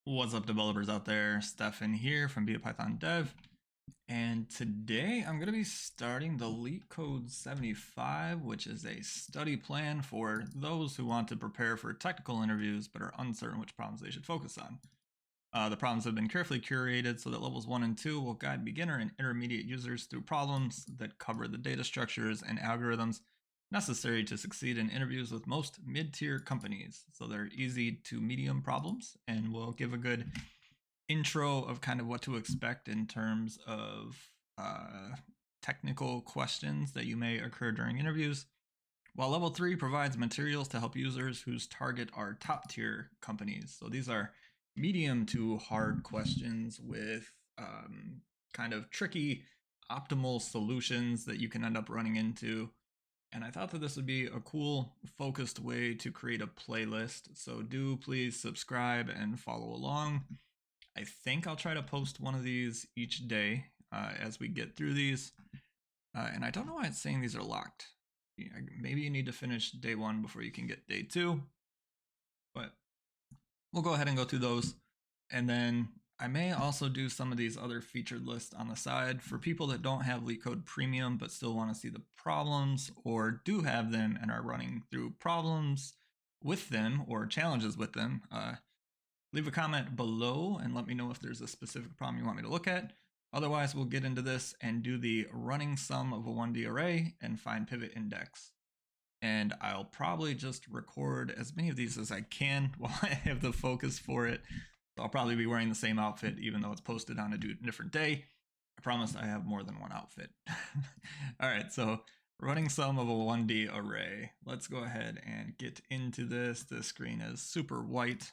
What's up, developers out there? Stefan here from Python Dev, and today I'm going to be starting the Leet Code 75, which is a study plan for those who want to prepare for technical interviews but are uncertain which problems they should focus on. The problems have been carefully curated so that levels 1 and 2 will guide beginner and intermediate users through problems that cover the data structures and algorithms necessary to succeed in interviews with most mid-tier companies. So they're easy to medium problems, and we'll give a good intro of kind of what to expect in terms of technical questions that you may occur during interviews. While level 3 provides materials to help users whose target are top tier companies. So these are medium to hard questions with kind of tricky optimal solutions that you can end up running into. And I thought that this would be a cool, focused way to create a playlist. So do please subscribe and follow along. I think I'll try to post one of these each day as we get through these. And I don't know why it's saying these are locked. Maybe you need to finish day 1 before you can get day 2. But we'll go ahead and go through those. And then I may also do some of these other featured lists on the side for people that don't have Leet Code Premium but still want to see the problems, or do have them and are running through problems with them or challenges with them. Leave a comment below and let me know if there's a specific problem you want me to look at. Otherwise, we'll get into this and do the running sum of a 1D array and find pivot index. And I'll probably just record as many of these as I can while I have the focus for it. I'll probably be wearing the same outfit even though it's posted on a different day. I promise I have more than one outfit. All right, so running sum of a 1D array. Let's go ahead and get into this. This screen is super white.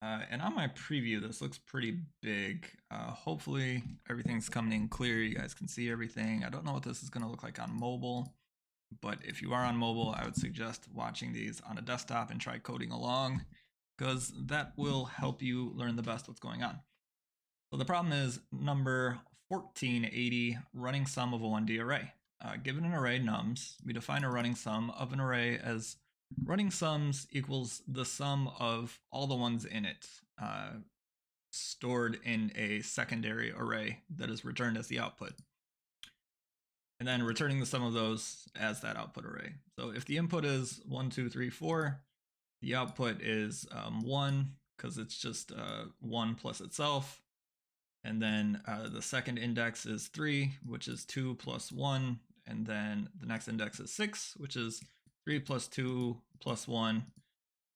And on my preview, this looks pretty big. Hopefully everything's coming in clear. You guys can see everything. I don't know what this is going to look like on mobile, but if you are on mobile, I would suggest watching these on a desktop and try coding along, because that will help you learn the best what's going on. So the problem is number 1480, running sum of a 1D array. Given an array nums, we define a running sum of an array as running sums equals the sum of all the ones in it, stored in a secondary array that is returned as the output. And then returning the sum of those as that output array. So if the input is 1, 2, 3, 4, the output is 1, because it's just 1 plus itself. And then the second index is 3, which is 2 plus 1. And then the next index is 6, which is 3 plus 2 plus 1,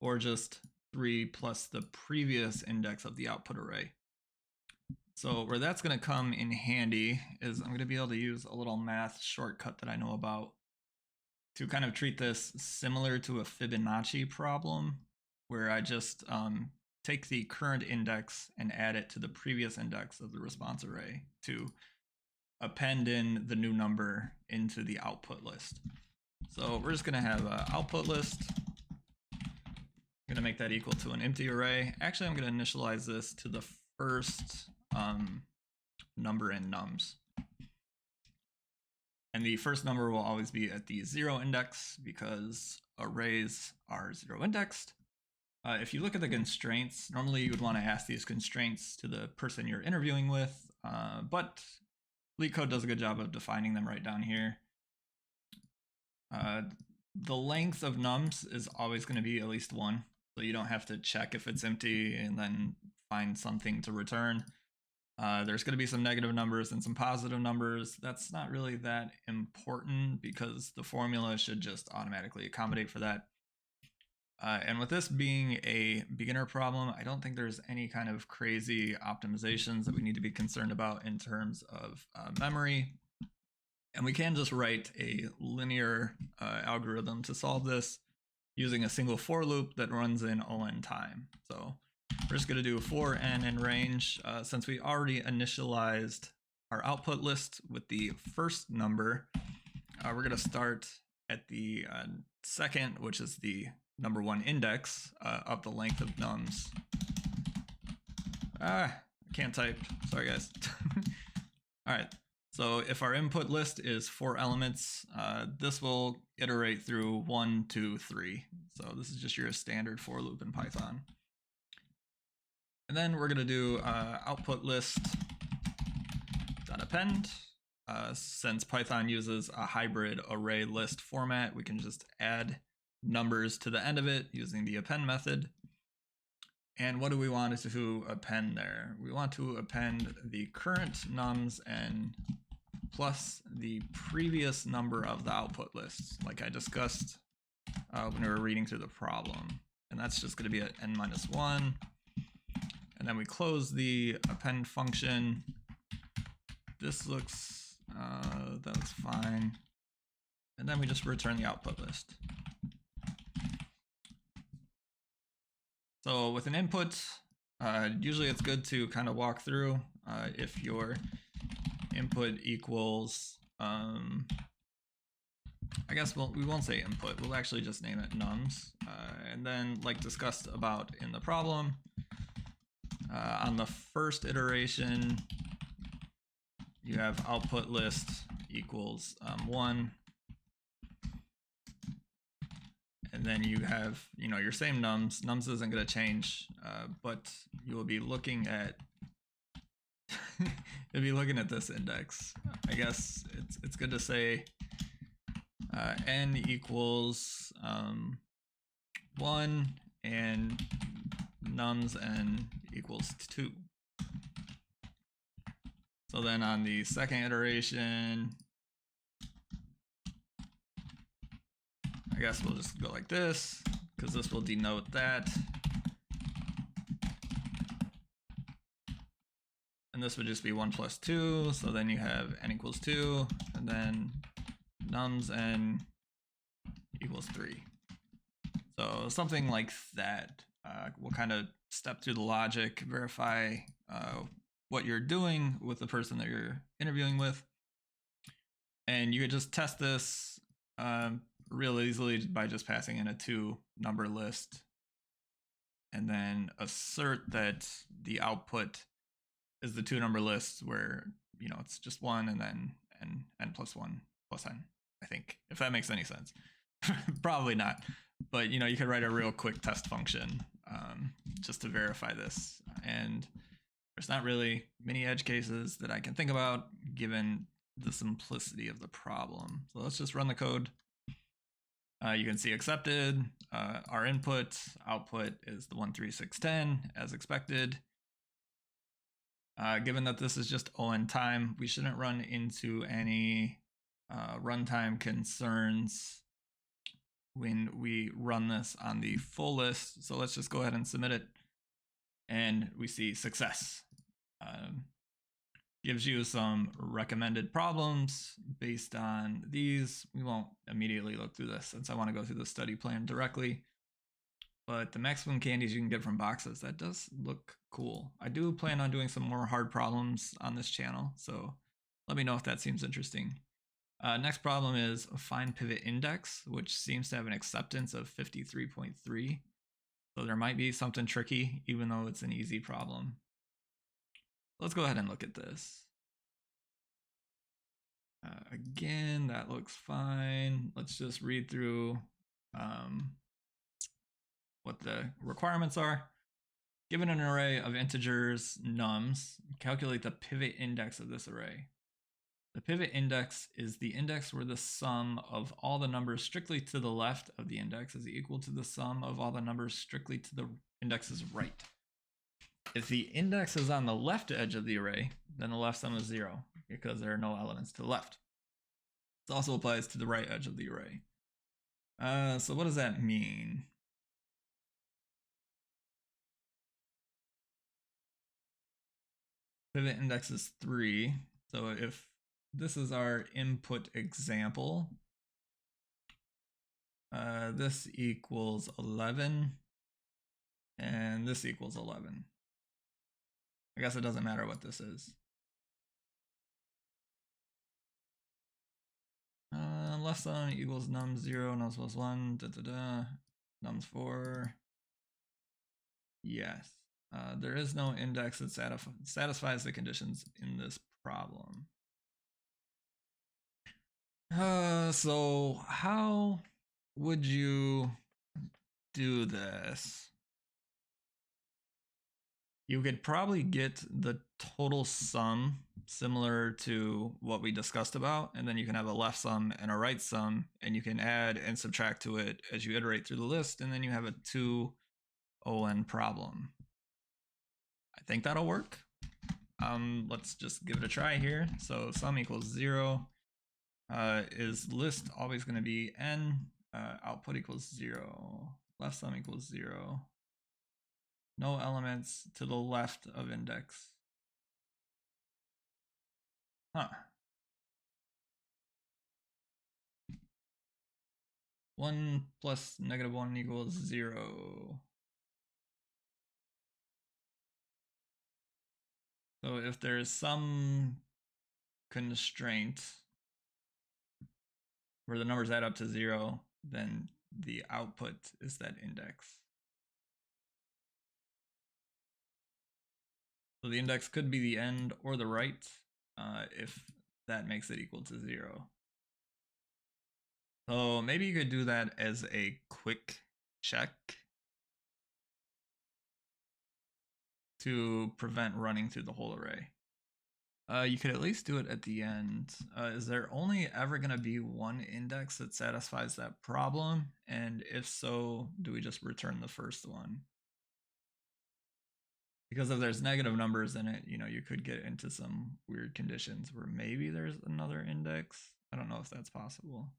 or just 3 plus the previous index of the output array. So where that's going to come in handy is I'm going to be able to use a little math shortcut that I know about to kind of treat this similar to a Fibonacci problem, where I just take the current index and add it to the previous index of the response array to append in the new number into the output list. So we're just going to have an output list. I'm going to make that equal to an empty array. Actually, I'm going to initialize this to the first number in nums. And the first number will always be at the 0 index because arrays are 0 indexed. If you look at the constraints, normally you would want to ask these constraints to the person you're interviewing with, but Leet Code does a good job of defining them right down here. The length of nums is always going to be at least 1, so you don't have to check if it's empty and then find something to return. There's going to be some negative numbers and some positive numbers. That's not really that important because the formula should just automatically accommodate for that. And with this being a beginner problem, I don't think there's any kind of crazy optimizations that we need to be concerned about in terms of memory. And we can just write a linear algorithm to solve this using a single for loop that runs in on time. So we're just going to do for n in range. Since we already initialized our output list with the first number, we're going to start at the second, which is the number 1 index of the length of nums. I can't type. Sorry, guys. All right. So if our input list is 4 elements, this will iterate through 1, 2, 3. So this is just your standard for loop in Python. And then we're gonna do output list dot append. Since Python uses a hybrid array list format, we can just add numbers to the end of it using the append method. And what do we want to append there? We want to append the current nums and plus the previous number of the output lists, like I discussed when we were reading through the problem. And that's just going to be at n-1. And then we close the append function. This looks that's fine. And then we just return the output list. So with an input, usually it's good to kind of walk through if your input equals, I guess we won't say input, we'll actually just name it nums. And then like discussed about in the problem, on the first iteration, you have output list equals 1. And then you have, your same nums. Nums isn't going to change, but you will be looking at you'll be looking at this index. I guess it's good to say n equals 1 and nums n equals 2. So then on the second iteration, I guess we'll just go like this, because this will denote that. And this would just be 1 plus 2, so then you have n equals 2, and then nums n equals 3. So something like that. We'll kind of step through the logic, verify what you're doing with the person that you're interviewing with. And you could just test this real easily by just passing in a 2-number list and then assert that the output is the 2-number list where, it's just 1 and then n plus 1 plus n, I think, if that makes any sense. Probably not, but you could write a real quick test function just to verify this. And there's not really many edge cases that I can think about given the simplicity of the problem. So let's just run the code. You can see accepted. Our output is the 13610 as expected. Given that this is just on time, we shouldn't run into any runtime concerns when we run this on the full list. So let's just go ahead and submit it. And we see success. Gives you some recommended problems based on these. We won't immediately look through this since I want to go through the study plan directly. But the maximum candies you can get from boxes, that does look cool. I do plan on doing some more hard problems on this channel, so let me know if that seems interesting. Next problem is find pivot index, which seems to have an acceptance of 53.3. So there might be something tricky, even though it's an easy problem. Let's go ahead and look at this. Again, that looks fine. Let's just read through what the requirements are. Given an array of integers nums, calculate the pivot index of this array. The pivot index is the index where the sum of all the numbers strictly to the left of the index is equal to the sum of all the numbers strictly to the index's right. If the index is on the left edge of the array, then the left sum is 0 because there are no elements to the left. This also applies to the right edge of the array. So what does that mean? Pivot index is 3. So if this is our input example, this equals 11, and this equals 11. I guess it doesn't matter what this is. Left sum equals nums 0, nums plus 1, nums 4. Yes. There is no index that satisfies the conditions in this problem. So how would you do this? You could probably get the total sum similar to what we discussed about, and then you can have a left sum and a right sum, and you can add and subtract to it as you iterate through the list, and then you have a 2 problem. I think that'll work. Let's just give it a try here. So sum equals 0. Is list always going to be n? Output equals 0. Left sum equals 0. No elements to the left of index. Huh. 1 plus -1 equals 0. So if there's some constraint where the numbers add up to 0, then the output is that index. So the index could be the end or the right if that makes it equal to 0. So maybe you could do that as a quick check to prevent running through the whole array. You could at least do it at the end. Is there only ever going to be one index that satisfies that problem? And if so, do we just return the first one? Because if there's negative numbers in it, you could get into some weird conditions where maybe there's another index. I don't know if that's possible.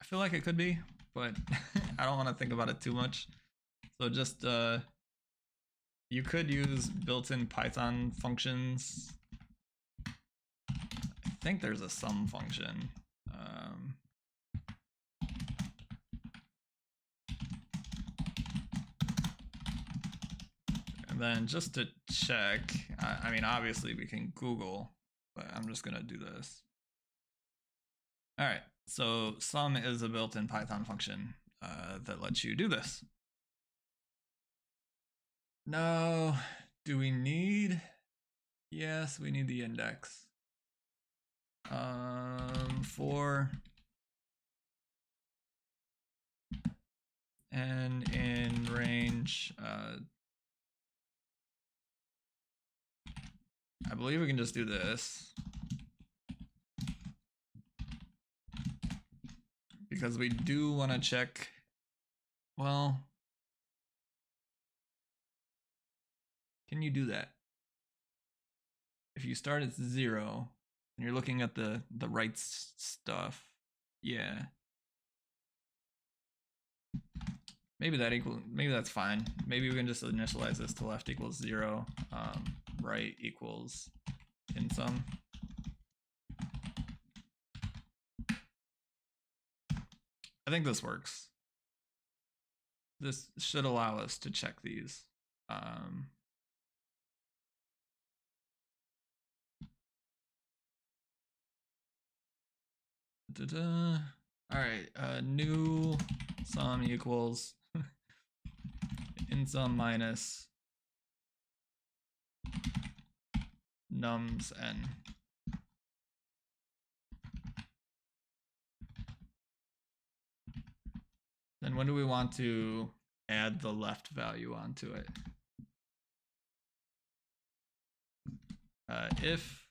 I feel like it could be, but I don't want to think about it too much. So just you could use built-in Python functions. I think there's a sum function. And then just to check, I mean, obviously we can Google, but I'm just gonna do this. All right, so sum is a built-in Python function that lets you do this. No, do we need? Yes, we need the index. For n in range, I believe we can just do this. Because we do want to check, well, can you do that? If you start at 0 and you're looking at the right stuff, yeah. Maybe that's fine. Maybe we can just initialize this to left equals 0, right equals in sum. I think this works. This should allow us to check these. All right, new sum equals in sum minus nums n. Then when do we want to add the left value onto it? If,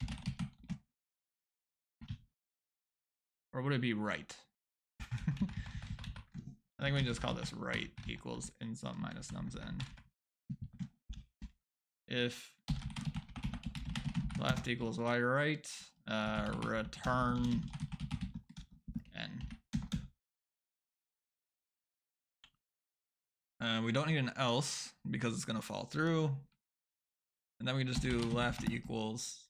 or would it be right? I think we just call this right equals in sum minus nums n. If left equals y right, return n. We don't need an else because it's going to fall through. And then we just do left equals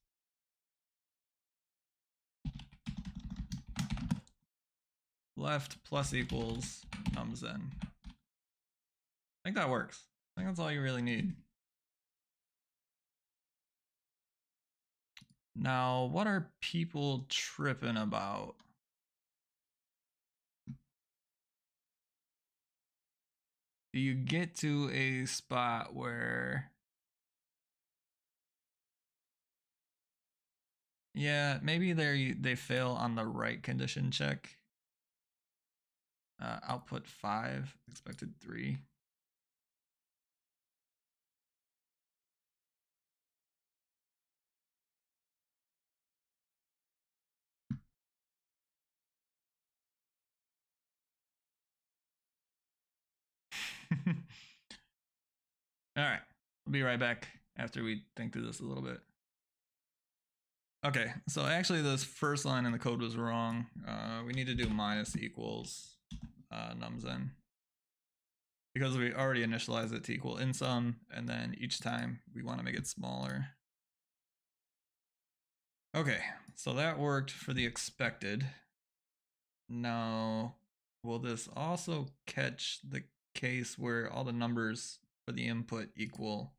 left plus equals nums n. I think that works. I think that's all you really need. Now, what are people tripping about? Do you get to a spot where, yeah, maybe they fail on the right condition check. Output 5, expected 3. All right, I'll be right back after we think through this a little bit. Okay, so actually this first line in the code was wrong. We need to do minus equals nums in, because we already initialized it to equal in sum, and then each time we want to make it smaller. Okay, so that worked for the expected. Now, will this also catch the case where all the numbers for the input equal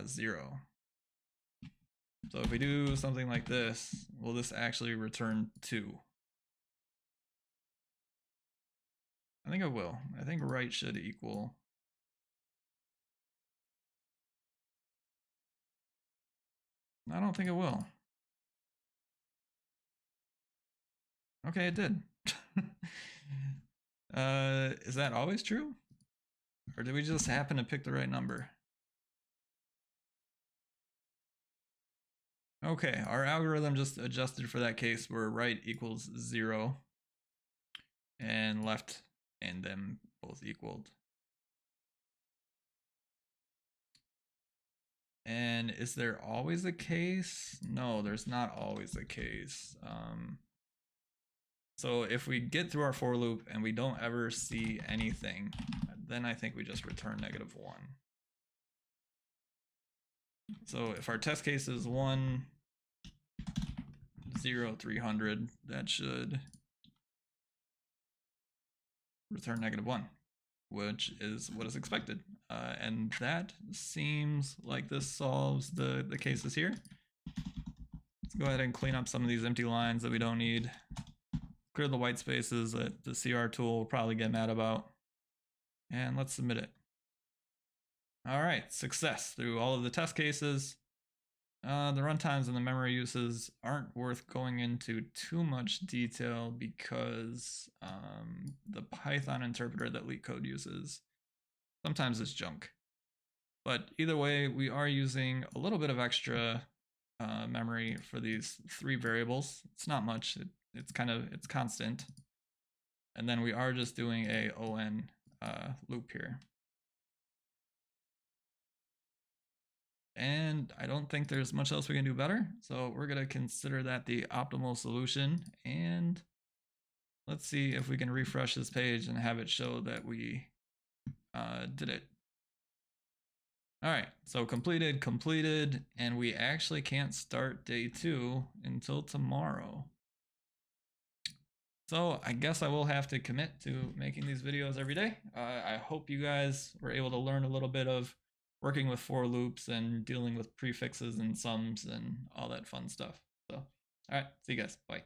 0? So if we do something like this, will this actually return 2? I think it will. I think right should equal. I don't think it will. Okay, it did. Is that always true? Or did we just happen to pick the right number? Okay, our algorithm just adjusted for that case where right equals 0 and left and them both equaled. And is there always a case? No, there's not always a case. So if we get through our for loop and we don't ever see anything, then I think we just return -1. So if our test case is 1, 0, 300, that should return -1, which is what is expected. And that seems like this solves the cases here. Let's go ahead and clean up some of these empty lines that we don't need. Clear the white spaces that the CR tool will probably get mad about. And let's submit it. All right, success through all of the test cases. The runtimes and the memory uses aren't worth going into too much detail because the Python interpreter that LeetCode uses sometimes is junk. But either way, we are using a little bit of extra memory for these 3 variables. It's not much. It's constant. And then we are just doing a on loop here. And I don't think there's much else we can do better. So we're going to consider that the optimal solution. And let's see if we can refresh this page and have it show that we did it. All right, so completed, and we actually can't start day 2 until tomorrow. So I guess I will have to commit to making these videos every day. I hope you guys were able to learn a little bit of working with for loops and dealing with prefixes and sums and all that fun stuff. So, all right, see you guys. Bye.